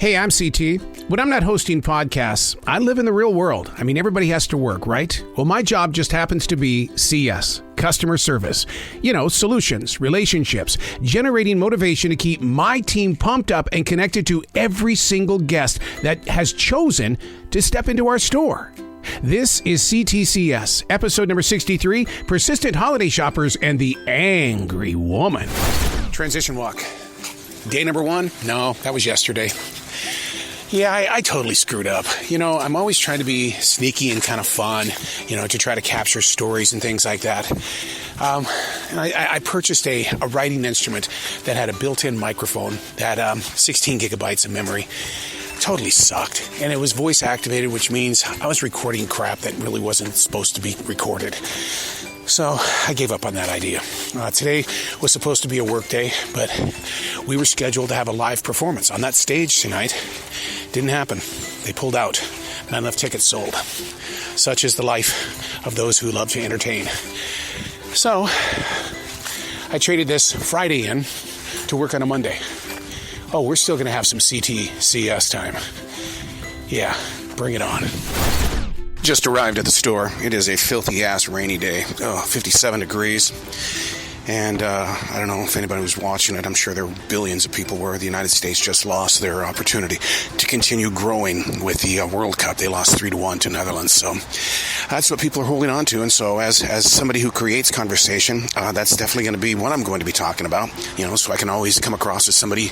Hey, I'm CT. When I'm not hosting podcasts, I live in the real world. I mean, everybody has to work, right? Well, my job just happens to be CS, customer service. You know, solutions, relationships, generating motivation to keep my team pumped up and connected to every single guest that has chosen to step into our store. This is C.T.C.S, episode number 63, Persistent Holiday Shoppers and the Angry Woman. Transition walk. Day number 1? No, that was yesterday. Yeah, I totally screwed up. You know, I'm always trying to be sneaky and kind of fun, you know, to try to capture stories and things like that. And I purchased a writing instrument that had a built-in microphone that had 16 gigabytes of memory. Totally sucked. And it was voice activated, which means I was recording crap that really wasn't supposed to be recorded. So I gave up on that idea. Today was supposed to be a work day, but we were scheduled to have a live performance on that stage tonight. Didn't happen. They pulled out. Not enough tickets sold. Such is the life of those who love to entertain. So I traded this Friday in to work on a Monday. Oh, we're still going to have some C.T.C.S. time. Yeah, bring it on. Just arrived at the store. It is a filthy-ass rainy day. 57 degrees. And I don't know if anybody was watching it. I'm sure there were billions of people where the United States just lost their opportunity to continue growing with the World Cup. They lost 3-1 to Netherlands. So that's what people are holding on to. And so as somebody who creates conversation, that's definitely going to be what I'm going to be talking about. You know, so I can always come across as somebody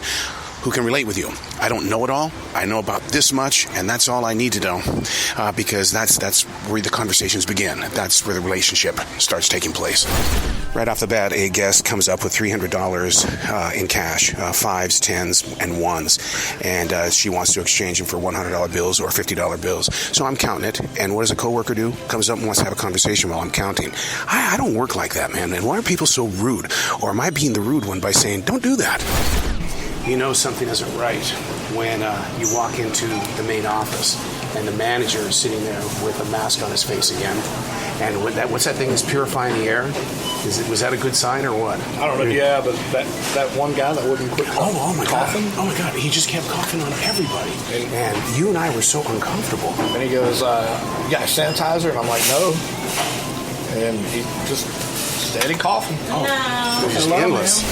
who can relate with you. I don't know it all. I know about this much, and that's all I need to know, because that's where the conversations begin. That's where the relationship starts taking place. Right off the bat, a guest comes up with $300 in cash, 5s, 10s, and 1s, and she wants to exchange them for $100 bills or $50 bills. So I'm counting it, and what does a coworker do? Comes up and wants to have a conversation while I'm counting. I don't work like that, man. And why are people so rude? Or am I being the rude one by saying, don't do that? You know something isn't right when you walk into the main office and the manager is sitting there with a mask on his face again. And what's that thing that's purifying the air? Was that a good sign or what? I don't know. Yeah, but that one guy that wouldn't quit coughing. Oh my coughing? God. Oh my God. He just kept coughing on everybody. And you and I were so uncomfortable. And he goes, you got a sanitizer? And I'm like, no. And he just steady coughing. Oh, it was just endless.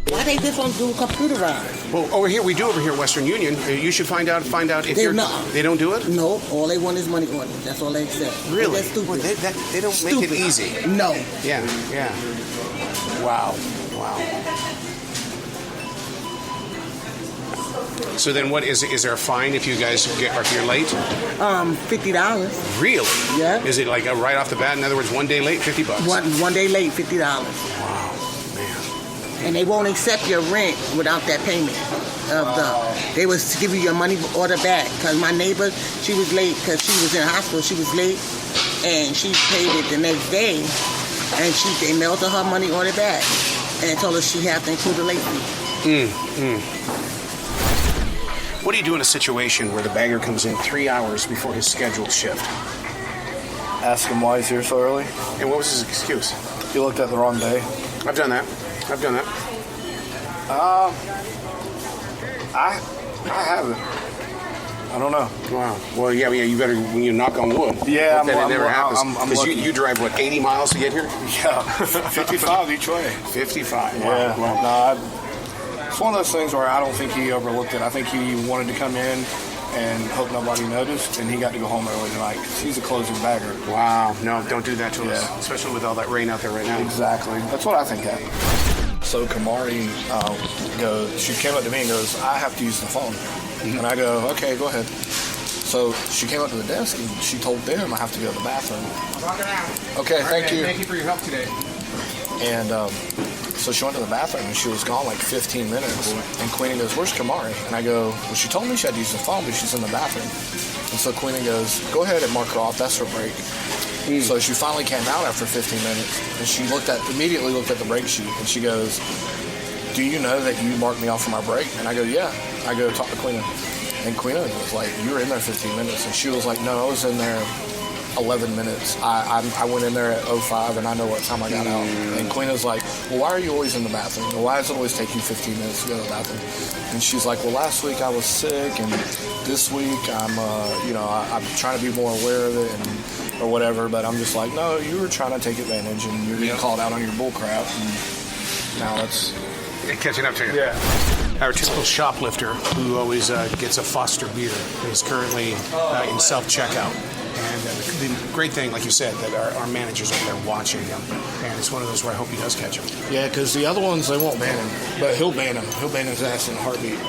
Why they just don't do computerized? Well, over here, Western Union, you should find out if they don't do it? No, all they want is money order. That's all they accept. Really? That's stupid. Well, they don't make it easy. No. Yeah. Wow. So then what, is there a fine if you guys if you're late? $50. Really? Yeah. Is it like right off the bat? In other words, one day late, $50? One day late, $50. Wow. And they won't accept your rent without that payment. They was to give you your money order back. Because my neighbor, she was late because she was in the hospital. She was late, and she paid it the next day. And they mailed her money order back and told her she had to include the late fee. What do you do in a situation where the bagger comes in 3 hours before his scheduled shift? Ask him why he's here so early. And what was his excuse? He looked at the wrong day. I've done that. I haven't. I don't know. Wow. Well, yeah. You better when you knock on wood. Yeah, it never happens. Because you drive 80 miles to get here? Yeah, 55 each way. 55. Yeah. Wow. No, it's one of those things where I don't think he overlooked it. I think he wanted to come in and hope nobody noticed, and he got to go home early tonight because he's a closing bagger. Wow. No, don't do that to us, especially with all that rain out there right now. Exactly. That's what I think happened. So Kamari she came up to me and goes, I have to use the phone. Mm-hmm. And I go, okay, go ahead. So she came up to the desk and she told them I have to go to the bathroom. Okay, thank you. Thank you for your help today. And so she went to the bathroom and she was gone like 15 minutes. And Queenie goes, where's Kamari? And I go, well, she told me she had to use the phone, but she's in the bathroom. And so Queenie goes, go ahead and mark her off. That's her break. So she finally came out after 15 minutes, and she immediately looked at the break sheet, and she goes, do you know that you marked me off for my break? And I go, yeah. I go, talk to Queena. And Queena was like, you were in there 15 minutes. And she was like, no, I was in there 11 minutes. I went in there at 05, and I know what time I got out. And Queena's like, well, why are you always in the bathroom? Well, why does it always take you 15 minutes to go to the bathroom? And she's like, well, last week I was sick, and this week I'm trying to be more aware of it or whatever. But I'm just like, no, you were trying to take advantage, and you're getting called out on your bull crap. And now it's catching up to you. Yeah. Our typical shoplifter who always gets a Foster beer is currently in self-checkout. And the great thing, like you said, that our managers over there watching him. And it's one of those where I hope he does catch him. Yeah, because the other ones, they won't ban him. But he'll ban him. He'll ban his ass in a heartbeat.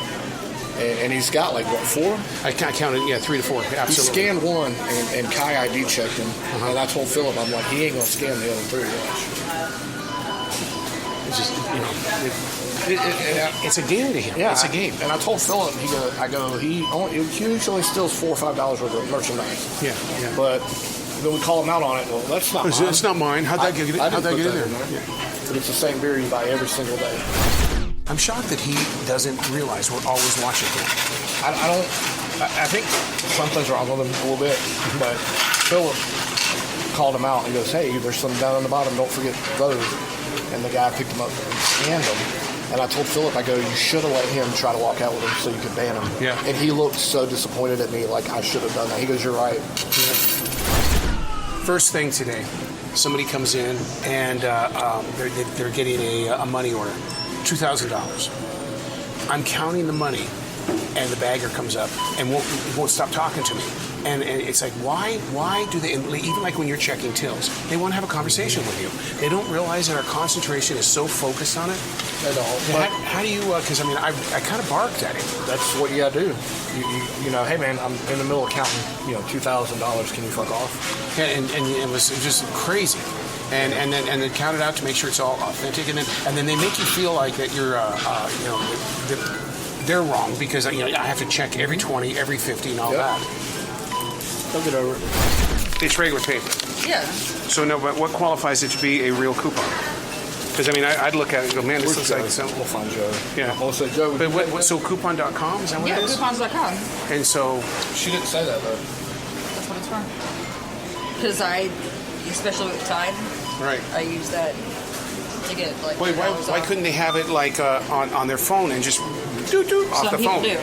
And he's got, 4? I counted, 3 to 4, absolutely. He scanned one, and Kai ID checked him. And I told Philip, I'm like, he ain't going to scan the other 3. It's just, it's a game to him. Yeah, it's a game. And I told Philip, he usually steals $4 or $5 worth of merchandise. Yeah. But then we call him out on it. Well, that's not mine. It's not mine. How'd that get in there? Yeah. But it's the same beer you buy every single day. I'm shocked that he doesn't realize we're always watching him. I think something's wrong with him a little bit. But Philip called him out and goes, hey, there's some down on the bottom. Don't forget those. And the guy picked him up and scanned them. And I told Philip, I go, you should have let him try to walk out with him so you could ban him. Yeah. And he looked so disappointed at me, like I should have done that. He goes, you're right. Yeah. First thing today, somebody comes in and they're getting a money order, $2,000. I'm counting the money, and the bagger comes up and won't stop talking to me. And it's like, why do they, even like when you're checking tills, they want to have a conversation with you. They don't realize that our concentration is so focused on it. They don't. How do you, because I kind of barked at him. That's what you got to do. You know, hey man, I'm in the middle of counting, $2,000, can you fuck off? Yeah, and it was just crazy. And then count it out to make sure it's all authentic. And then they make you feel like that you're, they're wrong because, I have to check every 20, every 50 and all that. They'll get over it. It's regular paper. Yeah. So no, but what qualifies it to be a real coupon? Because I'd look at it and go, man, this looks like something. We'll find Joe. Yeah. We'll say Joe. But so coupon.com, is that what it is? Yeah, coupons.com. And so she didn't say that though. That's what it's from. Because especially with Tide, right, I use that to get Wait, why couldn't they have it on their phone and just do off the phone? Some people do.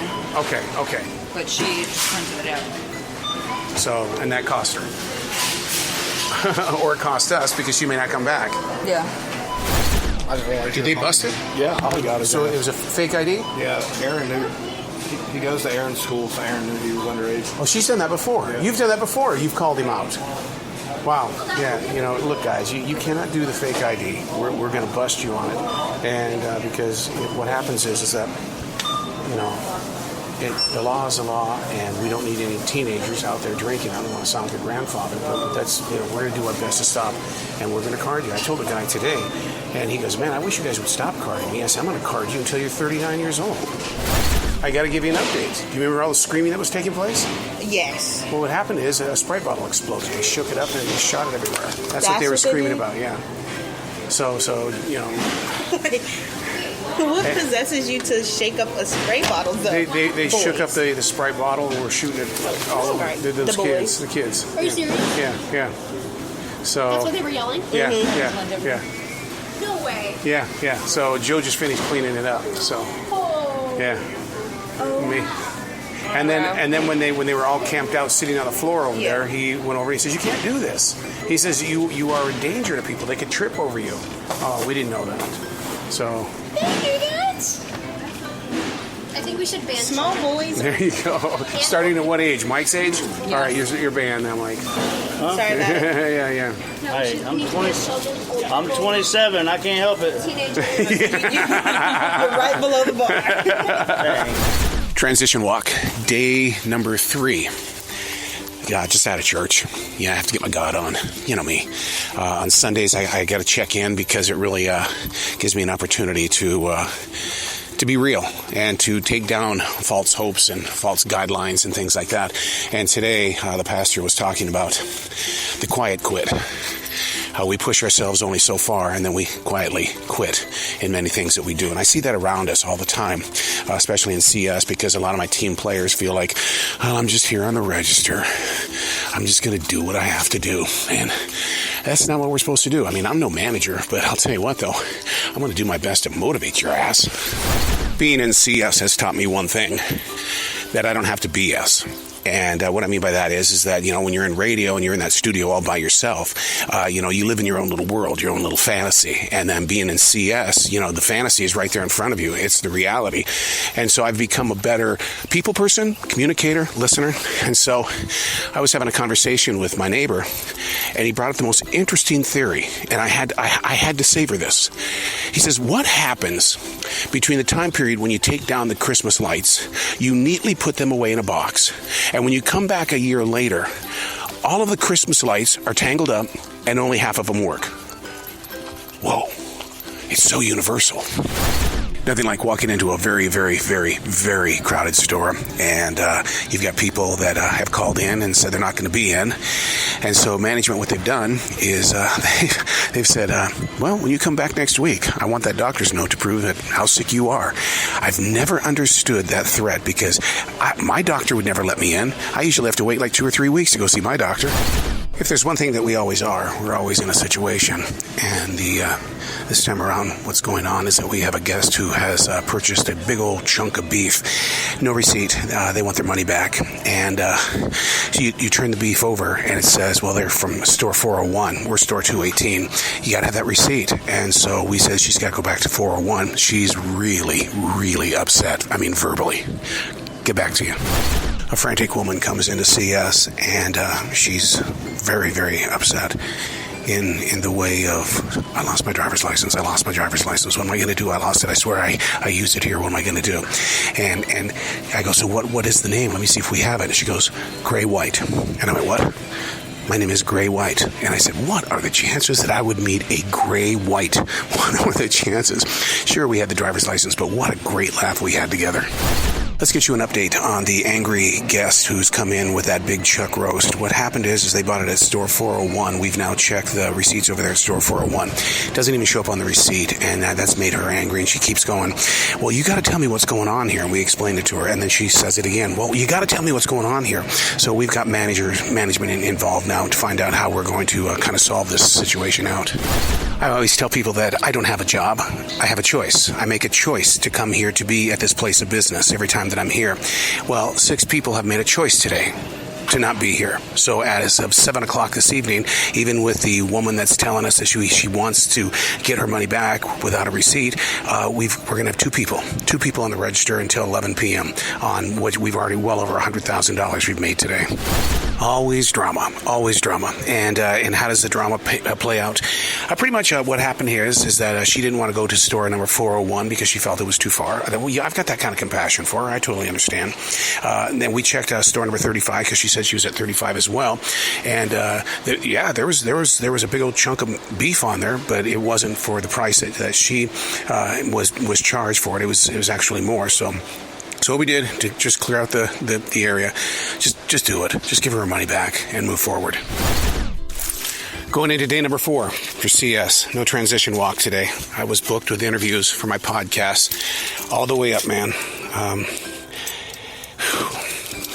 Okay. But she just printed it out. So, and that cost her. Or it cost us because she may not come back. Yeah. I didn't realize. Did they bust it? Yeah, probably got it. So it was a fake ID? Yeah, Aaron knew. He goes to Aaron's school, so Aaron knew he was underage. Oh, she's done that before. Yeah. You've done that before. You've called him out. Wow. Yeah, look, guys, you cannot do the fake ID. We're going to bust you on it. And because what happens is that, the law is the law, and we don't need any teenagers out there drinking. I don't want to sound like a grandfather, but that's, we're going to do our best to stop, and we're going to card you. I told a guy today, and he goes, man, I wish you guys would stop carding me. I said, I'm going to card you until you're 39 years old. I got to give you an update. Do you remember all the screaming that was taking place? Yes. Well, what happened is a Sprite bottle exploded. They shook it up and they shot it everywhere. That's what they were screaming about, yeah. So. What possesses you to shake up a spray bottle, though? They shook up the Sprite bottle and were shooting it all over. Right. The kids. Are you serious? Yeah. So. That's what they were yelling? Yeah, Mm-hmm. yeah. No way. Yeah. So Joe just finished cleaning it up. So. Oh. Yeah. Me. And then when they were all camped out sitting on the floor over there, he went over. He says, "You can't do this." He says, "You are a danger to people. They could trip over you." Oh, we didn't know that. So. Thank you, guys. I think we should ban Small boys. There you go. Starting at what age? Mike's age? Yeah. All right, you're banned now, Mike. Sorry about it. Yeah. No, Hey, we I'm need 20. children, old I'm people, 27. I can't help it. Teenagers. You're right below the bar. Transition walk, day number 3. Yeah, just out of church. Yeah, I have to get my God on. You know me. On Sundays, I got to check in because it really gives me an opportunity to be real and to take down false hopes and false guidelines and things like that. And today, the pastor was talking about the quiet quit. We push ourselves only so far, and then we quietly quit in many things that we do. And I see that around us all the time, especially in CS, because a lot of my team players feel like, well, I'm just here on the register. I'm just going to do what I have to do. And that's not what we're supposed to do. I mean, I'm no manager, but I'll tell you what, though, I'm going to do my best to motivate your ass. Being in CS has taught me one thing, that I don't have to BS. And what I mean by that is that, when you're in radio and you're in that studio all by yourself, you live in your own little world, your own little fantasy. And then being in CS, the fantasy is right there in front of you. It's the reality. And so I've become a better people person, communicator, listener. And so I was having a conversation with my neighbor, and he brought up the most interesting theory. And I had to savor this. He says, what happens between the time period when you take down the Christmas lights, you neatly put them away in a box, and when you come back a year later, all of the Christmas lights are tangled up and only half of them work? Whoa, it's so universal. Nothing like walking into a very, very, very, very crowded store, and you've got people that have called in and said they're not going to be in. And so management, what they've done is they've said, well, when you come back next week, I want that doctor's note to prove that how sick you are. I've never understood that threat, because my doctor would never let me in. I usually have to wait like 2 or 3 weeks to go see my doctor. If there's one thing that we always are, we're always in a situation. And this time around, what's going on is that we have a guest who has purchased a big old chunk of beef. No receipt. They want their money back. And so you turn the beef over, and it says, well, they're from store 401. We're store 218. You got to have that receipt. And so we said she's got to go back to 401. She's really, really upset. I mean, verbally. Get back to you. A frantic woman comes into CS, and she's very, very upset in the way of, I lost my driver's license. What am I going to do? I lost it. I swear I used it here. What am I going to do? And I go, so what is the name? Let me see if we have it. And she goes, Gray White. And I went, what? My name is Gray White. And I said, what are the chances that I would meet a Gray White? What are the chances? Sure, we had the driver's license, but what a great laugh we had together. Let's get you an update on the angry guest who's come in with that big chuck roast. What happened is they bought it at store 401. We've now checked the receipts over there at store 401. Doesn't even show up on the receipt, and that's made her angry, and she keeps going, well, you got to tell me what's going on here. And we explained it to her, and then she says it again. Well, you got to tell me what's going on here. So we've got management involved now to find out how we're going to kind of solve this situation out. I always tell people that I don't have a job. I have a choice. I make a choice to come here to be at this place of business every time that I'm here. Well, 6 people have made a choice today to not be here. So as of 7 o'clock this evening, even with the woman that's telling us that she wants to get her money back without a receipt, we're going to have 2 people on the register until 11 p.m. on which we've already well over $100,000 we've made today. Always drama. And how does the drama play out? Pretty much what happened here is that she didn't want to go to store number 401 because she felt it was too far. I've got that kind of compassion for her. I totally understand. And then we checked store number 35 because she said she was at 35 as well. And there was a big old chunk of beef on there, but it wasn't for the price that she was charged for it. It was actually more. So what we did to just clear out the area, just do it. Just give her money back and move forward. Going into day number 4 for CS. No transition walk today. I was booked with interviews for my podcast all the way up, man.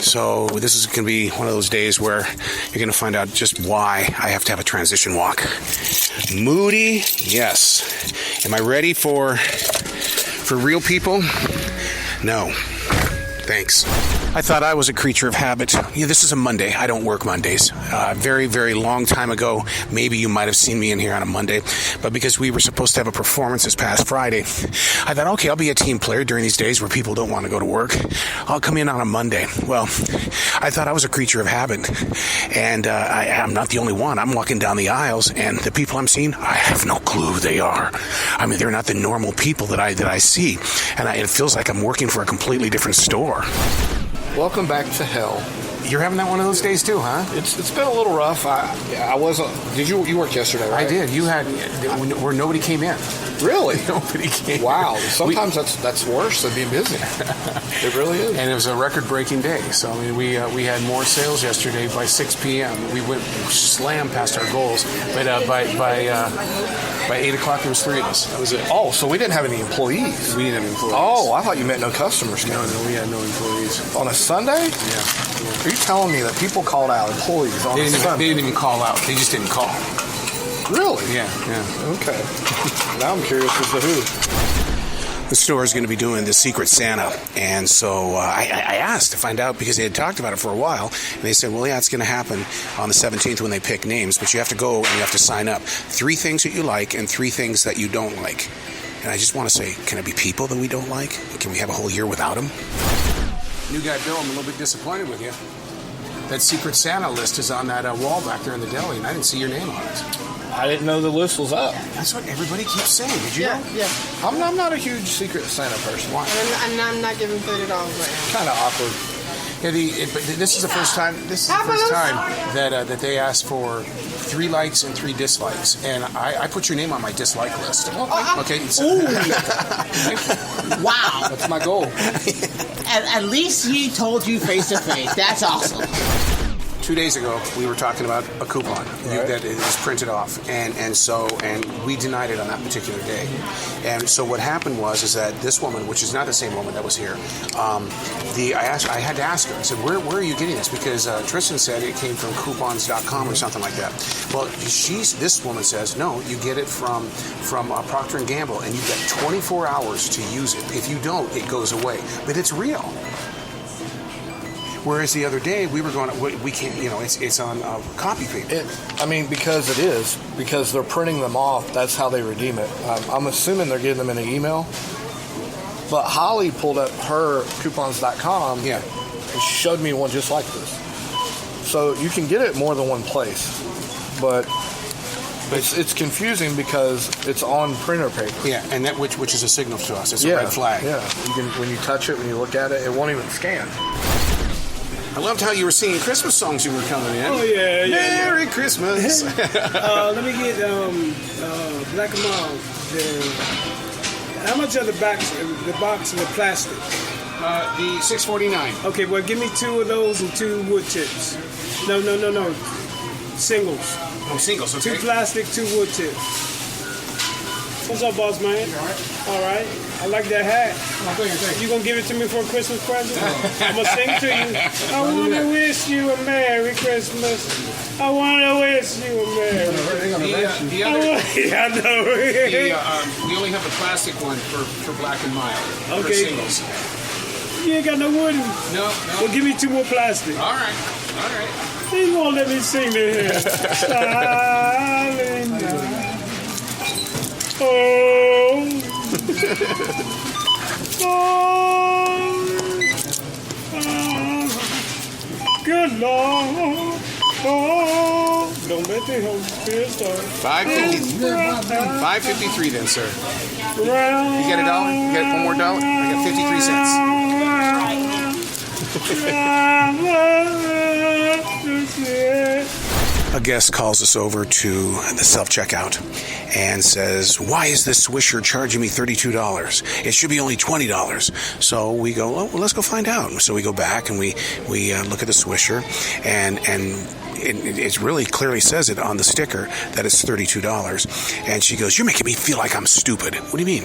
So this is going to be one of those days where you're going to find out just why I have to have a transition walk. Moody, yes. Am I ready for real people? No. Thanks. I thought I was a creature of habit. This is a Monday. I don't work Mondays. Very, very long time ago, maybe you might have seen me in here on a Monday, but because we were supposed to have a performance this past Friday, I thought, okay, I'll be a team player during these days where people don't want to go to work. I'll come in on a Monday. Well, I thought I was a creature of habit, and I'm not the only one. I'm walking down the aisles, and the people I'm seeing, I have no clue who they are. I mean, they're not the normal people that I see, and it feels like I'm working for a completely different store. Welcome back to hell. You're having that one of those days too, huh? It's been a little rough. I wasn't. Did you worked yesterday, right? I did. You had where nobody came in. Really? Nobody came. Wow. Sometimes that's worse than being busy. It really is. And it was a record-breaking day. So, I mean, we had more sales yesterday by 6 p.m. We went slam past our goals. But by 8 o'clock, there was 3 of us. That was it. Oh, so we didn't have any employees. We didn't have employees. Oh, I thought you meant no customers. No, we had no employees. On a Sunday? Yeah. Are you telling me that people called out employees on a Sunday? They didn't even call out. They just didn't call. Really? Yeah. Okay. Now I'm curious as to who. The store is going to be doing the Secret Santa, and so I asked to find out because they had talked about it for a while, and they said, well, yeah, it's going to happen on the 17th when they pick names, but you have to go and you have to sign up. 3 things that you like and 3 things that you don't like. And I just want to say, can it be people that we don't like? Can we have a whole year without them? New guy Bill, I'm a little bit disappointed with you. That Secret Santa list is on that wall back there in the deli, and I didn't see your name on it. I didn't know the list was up. That's what everybody keeps saying. Did you know? Yeah. I'm not a huge Secret Santa person. Why? I'm not giving $30 right now. Kind of awkward. Yeah, but this is the first time. This is the first time that they asked for 3 likes and 3 dislikes, and I put your name on my dislike list. Okay. Wow. That's my goal. At least he told you face to face. That's awesome. 2 days ago, we were talking about a coupon that is printed off, and we denied it on that particular day. And so what happened is that this woman, which is not the same woman that was here, I had to ask her. I said, "Where are you getting this?" Because Tristan said it came from coupons.com or something like that. Well, this woman says, "No, you get it from Procter & Gamble, and you get 24 hours to use it. If you don't, it goes away." But it's real. Whereas the other day we were going, we can't, it's on copy paper. Because they're printing them off. That's how they redeem it. I'm assuming they're getting them in an email. But Holly pulled up her coupons.com and showed me one just like this. So you can get it more than one place, but it's confusing because it's on printer paper. Yeah, and that which is a signal to us. It's a red flag. Yeah, when you touch it, when you look at it, it won't even scan. I loved how you were singing Christmas songs you were coming in. Oh, yeah. Merry Christmas. Let me get Black and Mild. How much are the box and the plastic? The $6.49. Okay, well, give me 2 of those and 2 wood chips. No. Singles. Oh, singles, okay. 2 plastic, 2 wood chips. What's up, boss man? All right. I like that hat. Oh, thank you. You gonna give it to me for a Christmas present? I'm gonna sing to you. I wanna wish you a Merry Christmas. I wanna wish you a Merry Christmas. The other, I know. we only have the plastic one for Black and Mild. For Okay. singles. You ain't got no wooden. No. Well, give me 2 more plastic. All right. He won't let me sing to him. Silent night. Oh. Good Lord. Oh. Don't let the Holy Spirit start. 5.53 then, sir. You You get $1? You get one more dollar? I got 53 cents. A guest calls us over to the self-checkout and says, "Why is this Swisher charging me $32? It should be only $20. So we go, well, let's go find out. So we go back and we look at the Swisher, and it really clearly says it on the sticker that it's $32. And she goes, "You're making me feel like I'm stupid." "What do you mean?"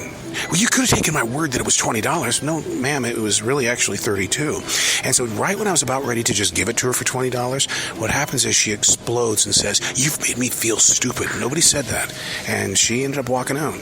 "Well, you could have taken my word that it was $20. "No, ma'am, it was really actually $32. And so right when I was about ready to just give it to her for $20, what happens is she explodes and says, "You've made me feel stupid." Nobody said that. And she ended up walking out.